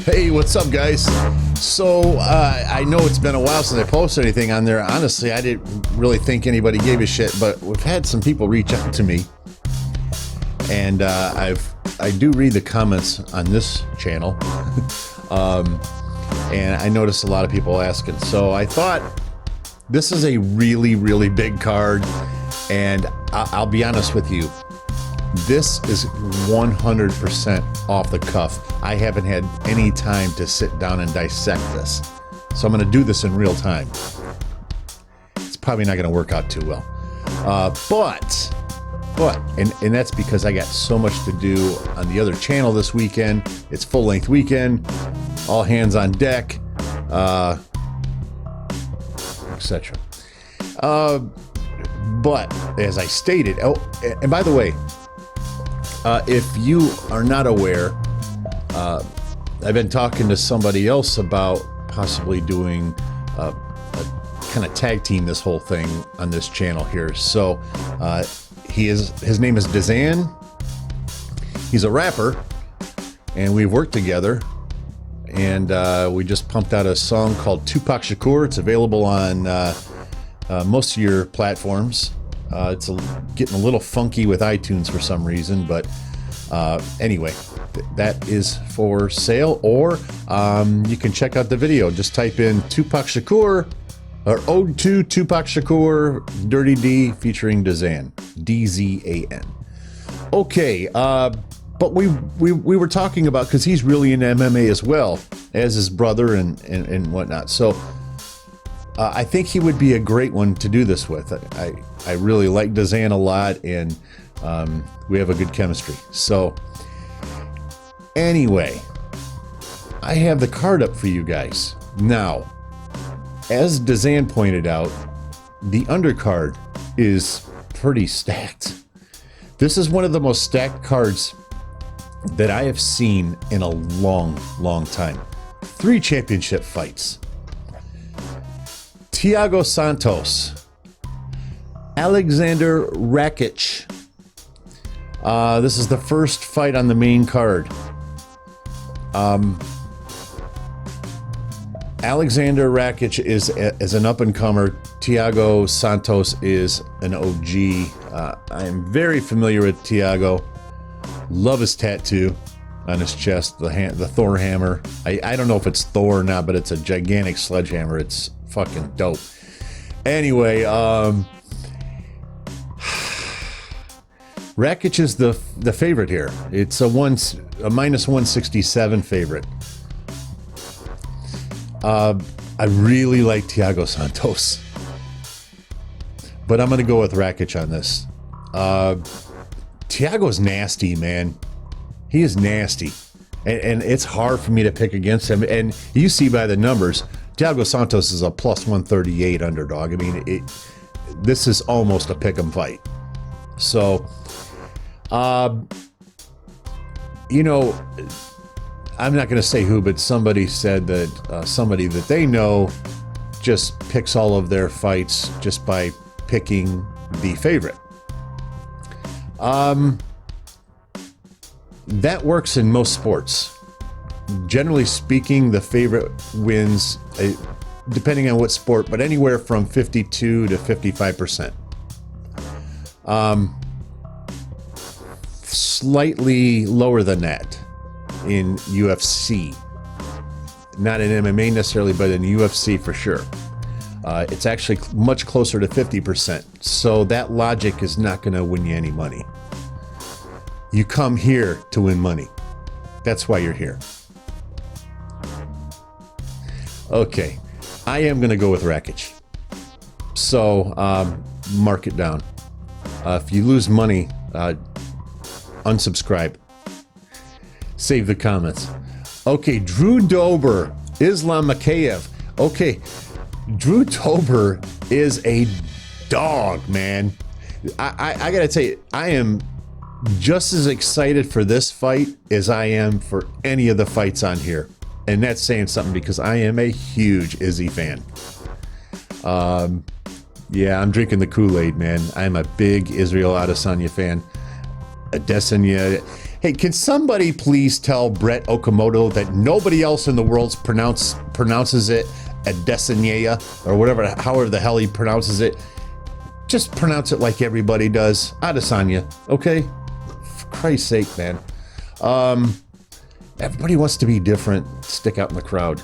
Hey, what's up, guys? So, I know it's been a while since I posted anything on there. Honestly, I didn't really think anybody gave a shit, but we've had some people reach out to me, and I do read the comments on this channel, and I noticed a lot of people asking. So I thought this is a really, really big card, and I'll be honest with you. This is 100% off the cuff. I haven't had any time to sit down and dissect this. So I'm going to do this in real time. It's probably not going to work out too well. But, and that's because I got so much to do on the other channel this weekend. It's full-length weekend, all hands on deck, etc. But, as I stated, oh, and by the way, if you are not aware, I've been talking to somebody else about possibly doing a kind of tag team this whole thing on this channel here. So his name is Dazan. He's a rapper, and we've worked together. And we just pumped out a song called Tupac Shakur. It's available on most of your platforms. It's getting a little funky with iTunes for some reason, but anyway, that is for sale. Or you can check out the video. Just type in Tupac Shakur or Ode to Tupac Shakur Dirty D featuring Dazan, D-Z-A-N. Okay, but we were talking about, because he's really into MMA as well as his brother and whatnot. So I think he would be a great one to do this with. I really like Dazan a lot, and we have a good chemistry. So anyway, I have the card up for you guys. Now, as Dazan pointed out, the undercard is pretty stacked. This is one of the most stacked cards that I have seen in a long, long time. 3 championship fights. Thiago Santos, Alexander Rakic. This is the first fight on the main card. Alexander Rakic is an up-and-comer. Thiago Santos is an OG. I am very familiar with Thiago. Love his tattoo on his chest, the Thor hammer. I don't know if it's Thor or not, but it's a gigantic sledgehammer. It's fucking dope. Anyway, Rakic is the favorite here. It's a minus 167 favorite. I really like Thiago Santos, but I'm gonna go with Rakic on this. Thiago's nasty, man. He is nasty, and it's hard for me to pick against him. And you see by the numbers, Thiago Santos is a plus 138 underdog. I mean, this is almost a pick'em fight. So, you know, I'm not going to say who, but somebody said that somebody that they know just picks all of their fights just by picking the favorite. That works in most sports. Generally speaking, the favorite wins, depending on what sport, but anywhere from 52 to 55%. Slightly lower than that in UFC. Not in MMA necessarily, but in UFC for sure. It's actually much closer to 50%. So that logic is not going to win you any money. You come here to win money. That's why you're here. Okay, I am going to go with Rakic. So mark it down. If you lose money, unsubscribe. Save the comments. Okay, Drew Dober, Islam Makhachev. Okay, Drew Dober is a dog, man. I gotta tell you, I am just as excited for this fight as I am for any of the fights on here. And that's saying something, because I am a huge Izzy fan. Yeah, I'm drinking the Kool-Aid, man. I'm a big Israel Adesanya fan. Adesanya, Hey, can somebody please tell Brett Okamoto that nobody else in the world pronounces it Adesanya or whatever, however the hell he pronounces it. Just pronounce it like everybody does. Adesanya, okay? For Christ's sake, man. Everybody wants to be different, stick out in the crowd.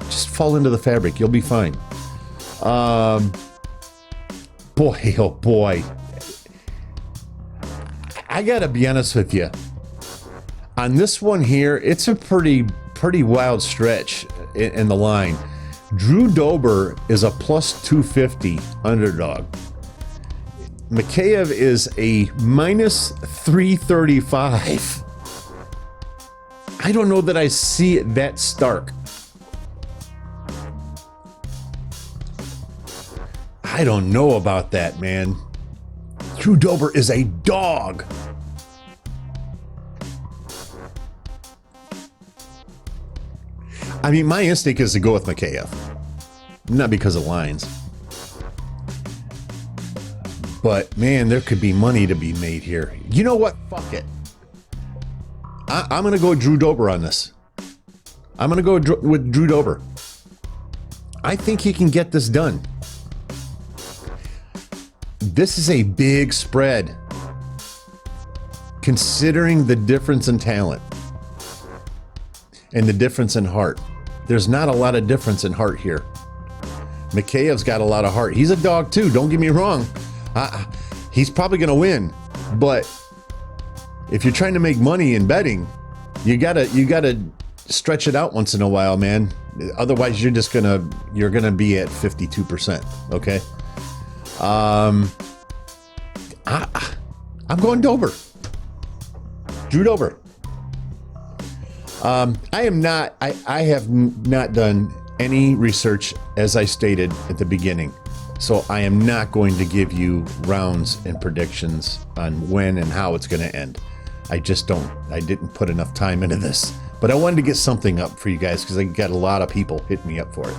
Just fall into the fabric. You'll be fine. Boy, oh boy. I gotta be honest with you. On this one here, it's a pretty wild stretch in the line. Drew Dober is a plus 250 underdog. Mikheyev is a minus 335. I don't know that I see it that stark. I don't know about that, man. Drew Dober is a dog. I mean, my instinct is to go with Mikheyev. Not because of lines. But, man, there could be money to be made here. You know what? Fuck it. I'm going to go Drew Dober on this. I'm going to go with Drew Dober. I think he can get this done. This is a big spread, considering the difference in talent and the difference in heart. There's not a lot of difference in heart here. Mikheyev's got a lot of heart. He's a dog too, don't get me wrong. He's probably going to win, but if you're trying to make money in betting, you gotta stretch it out once in a while, man. Otherwise, you're gonna be at 52%. Okay. I'm going Dober. Drew Dober. I have not done any research, as I stated at the beginning. So I am not going to give you rounds and predictions on when and how it's going to end. I just don't. I didn't put enough time into this. But I wanted to get something up for you guys because I got a lot of people hitting me up for it.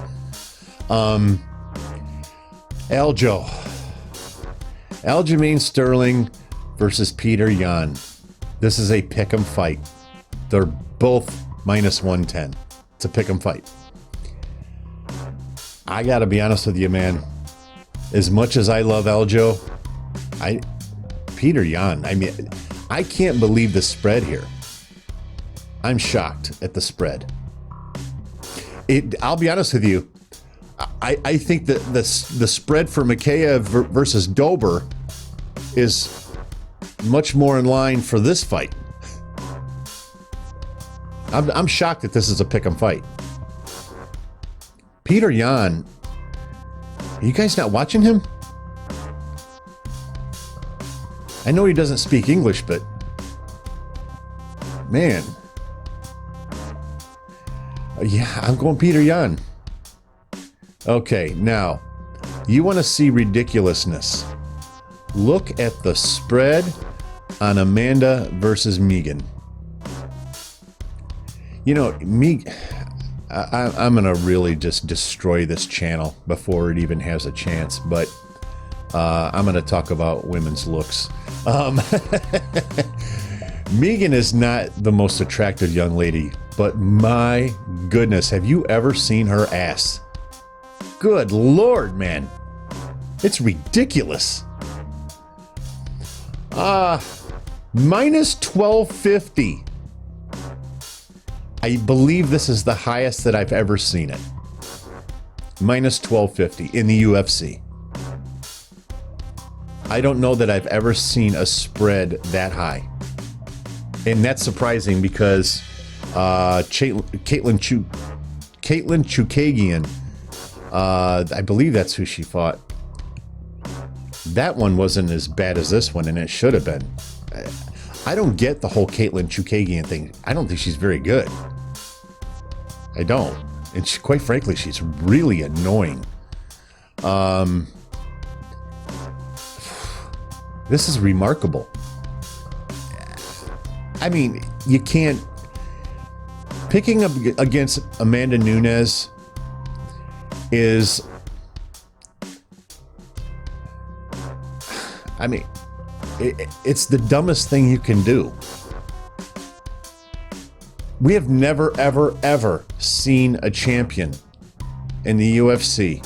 Aljamain Sterling versus Peter Yan. This is a pick'em fight. They're both minus 110. It's a pick'em fight. I got to be honest with you, man. As much as I love Aljo, Peter Yan, I mean, I can't believe the spread here. I'm shocked at the spread. I'll be honest with you. I think that the spread for Mikheyev versus Dober is much more in line for this fight. I'm shocked that this is a pick'em fight. Peter Yan, are you guys not watching him? I know he doesn't speak English, but man. Yeah, I'm going Peter Yan. Okay, now, you want to see ridiculousness. Look at the spread on Amanda versus Megan. You know, I'm going to really just destroy this channel before it even has a chance, but I'm going to talk about women's looks. Megan is not the most attractive young lady, but my goodness, have you ever seen her ass? Good Lord, man. It's ridiculous. Minus 1250. I believe this is the highest that I've ever seen it. Minus 1250 in the UFC. I don't know that I've ever seen a spread that high. And that's surprising because Caitlin Chukagian, I believe that's who she fought. That one wasn't as bad as this one, and it should have been. I don't get the whole Caitlin Chukagian thing. I don't think she's very good. I don't. And quite frankly, she's really annoying. This is remarkable. I mean, you can't... Picking up against Amanda Nunes is... I mean, it's the dumbest thing you can do. We have never, ever, ever seen a champion in the UFC,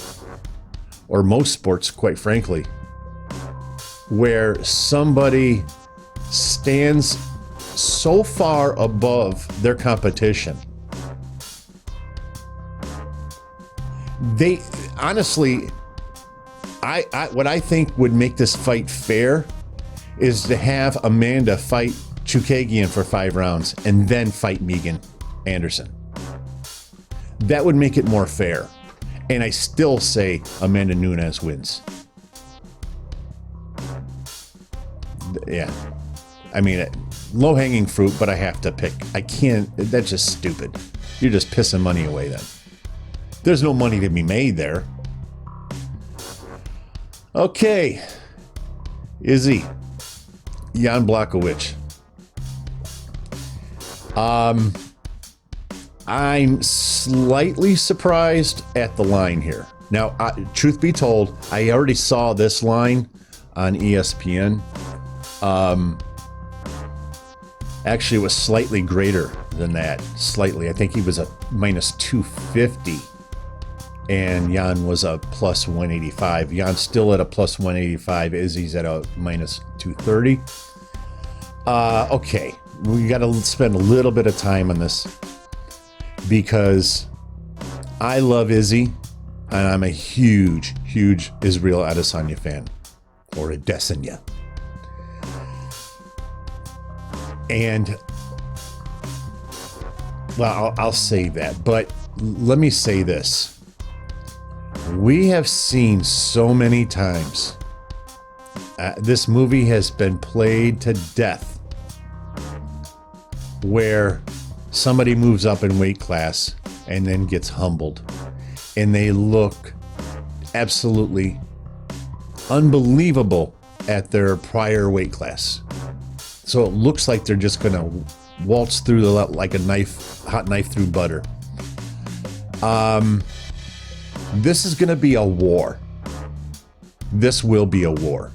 or most sports, quite frankly, where somebody stands so far above their competition. They honestly, what I think would make this fight fair is to have Amanda fight Chookagian for 5 rounds and then fight Megan Anderson. That would make it more fair. And I still say Amanda Nunes wins. Yeah. I mean, low-hanging fruit, but I have to pick. I can't. That's just stupid. You're just pissing money away then. There's no money to be made there. Okay. Izzy. Jan Blachowicz. I'm slightly surprised at the line here. Now, truth be told, I already saw this line on ESPN. Actually, it was slightly greater than that. Slightly. I think he was a minus 250. And Jan was a plus 185. Jan's still at a plus 185. Izzy's at a minus 230. Okay. We got to spend a little bit of time on this because I love Izzy and I'm a huge, huge Israel Adesanya fan, or Adesanya. And, well, I'll say that, but let me say this. We have seen so many times, this movie has been played to death, where somebody moves up in weight class and then gets humbled, and they look absolutely unbelievable at their prior weight class. So it looks like they're just going to waltz through like a knife, hot knife through butter. This is going to be a war. This will be a war.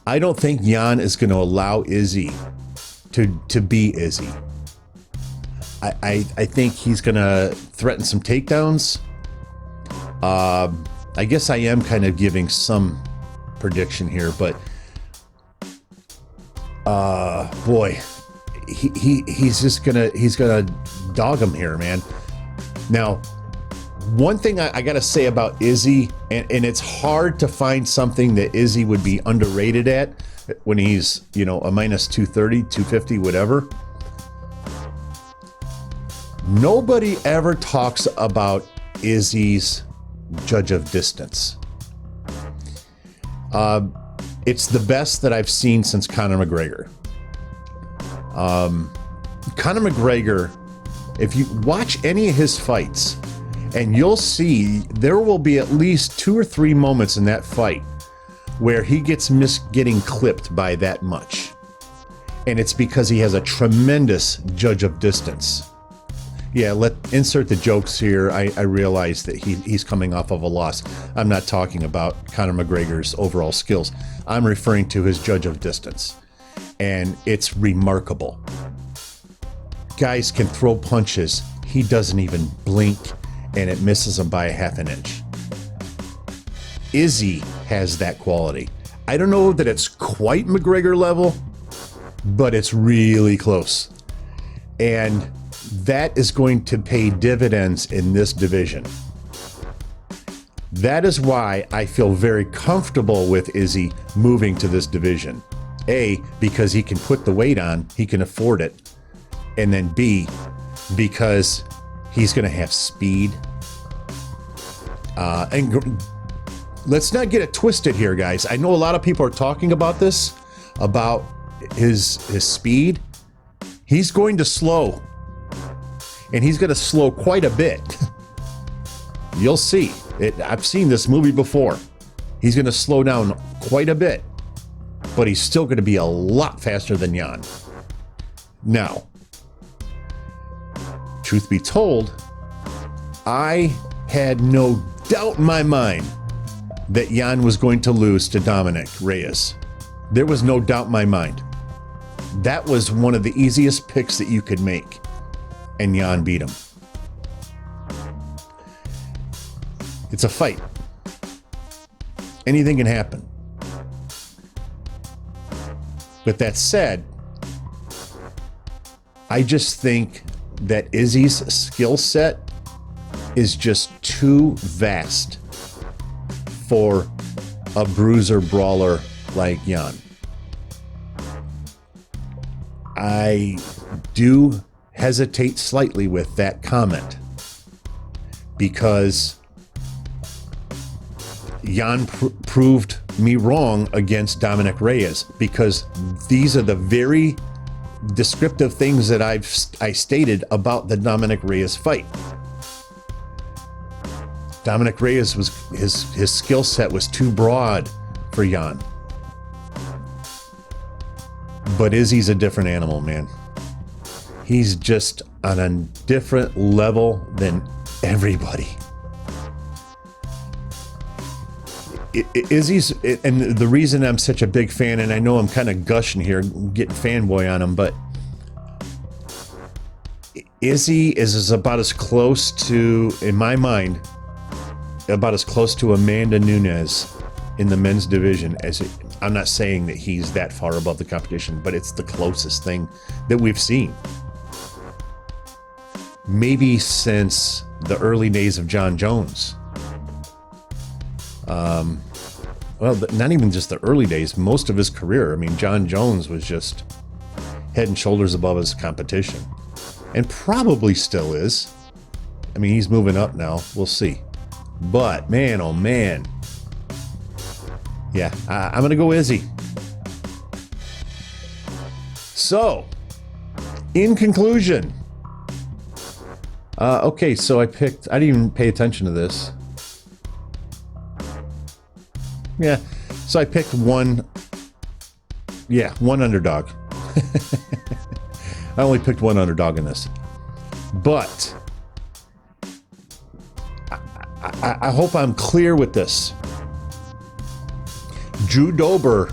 I don't think Jan is going to allow Izzy to be Izzy. I think he's going to threaten some takedowns. I guess I am kind of giving some prediction here, but boy, he's gonna dog him here, man. Now, one thing I gotta say about Izzy, and it's hard to find something that Izzy would be underrated at when he's, a minus 230, 250, whatever. Nobody ever talks about Izzy's judge of distance. It's the best that I've seen since Conor McGregor. Conor McGregor, if you watch any of his fights, and you'll see there will be at least 2 or 3 moments in that fight where he gets getting clipped by that much. And it's because he has a tremendous judge of distance. Yeah, insert the jokes here. I realize that he's coming off of a loss. I'm not talking about Conor McGregor's overall skills. I'm referring to his judge of distance. And it's remarkable. Guys can throw punches. He doesn't even blink, and it misses him by a half an inch. Izzy has that quality. I don't know that it's quite McGregor level, but it's really close. And that is going to pay dividends in this division. That is why I feel very comfortable with Izzy moving to this division. A, because he can put the weight on, he can afford it. And then B, because he's going to have speed. And let's not get it twisted here, guys. I know a lot of people are talking about this, about his speed. He's going to slow. And he's going to slow quite a bit. You'll see. I've seen this movie before. He's going to slow down quite a bit. But he's still going to be a lot faster than Jan. Now, truth be told, I had no doubt in my mind that Jan was going to lose to Dominic Reyes. There was no doubt in my mind. That was one of the easiest picks that you could make. and Jan beat him. It's a fight. Anything can happen. With that said, I just think that Izzy's skill set is just too vast for a bruiser brawler like Jan. I do hesitate slightly with that comment because Jan proved me wrong against Dominic Reyes, because these are the very descriptive things that I stated about the Dominic Reyes fight. Dominic Reyes was his skill set was too broad for Jan. But Izzy's a different animal, man. He's just on a different level than everybody. Izzy's, and the reason I'm such a big fan, and I know I'm kind of gushing here, getting fanboy on him, but Izzy is about as close to, in my mind, about as close to Amanda Nunes in the men's division as it, I'm not saying that he's that far above the competition, but it's the closest thing that we've seen. Maybe since the early days of John Jones. Well, not even just the early days, most of his career. I mean, John Jones was just head and shoulders above his competition, and probably still is. I mean, he's moving up now. We'll see. But man, oh man. Yeah, I'm going to go Izzy. So, in conclusion, okay, so I didn't even pay attention to this. Yeah, so I picked one underdog. I only picked one underdog in this. But I hope I'm clear with this. Drew Dober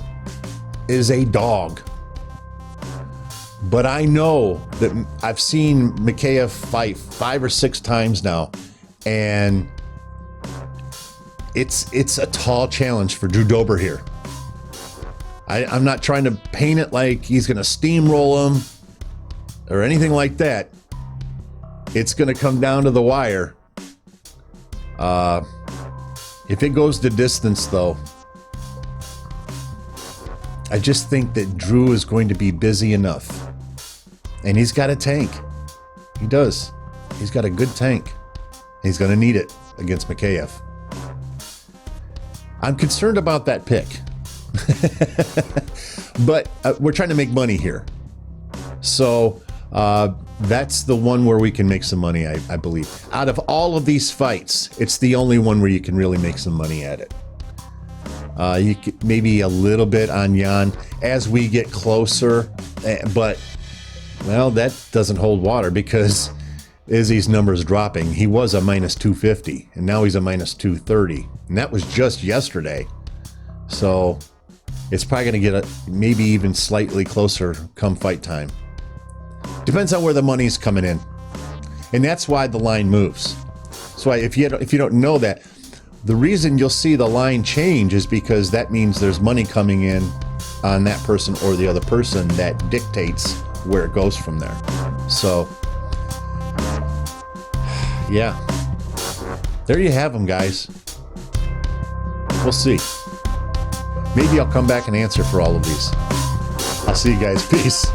is a dog. But I know that I've seen Mikheyev fight 5 or 6 times now, and it's a tall challenge for Drew Dober here. I'm not trying to paint it like he's going to steamroll him or anything like that. It's going to come down to the wire. If it goes to distance, though, I just think that Drew is going to be busy enough. And he's got a tank. He does. He's got a good tank. He's going to need it against Mikheyev. I'm concerned about that pick. But we're trying to make money here. So that's the one where we can make some money, I believe. Out of all of these fights, it's the only one where you can really make some money at it. You could, maybe a little bit on Jan as we get closer, but well, that doesn't hold water because Izzy's numbers dropping. He was a minus 250 and now he's a minus 230, and that was just yesterday. So it's probably going to get maybe even slightly closer come fight time. Depends on where the money's coming in, and that's why the line moves. So if you don't know that, the reason you'll see the line change is because that means there's money coming in on that person or the other person that dictates where it goes from there. So yeah, there you have them, guys. We'll see. Maybe I'll come back and answer for all of these. I'll see you guys. Peace.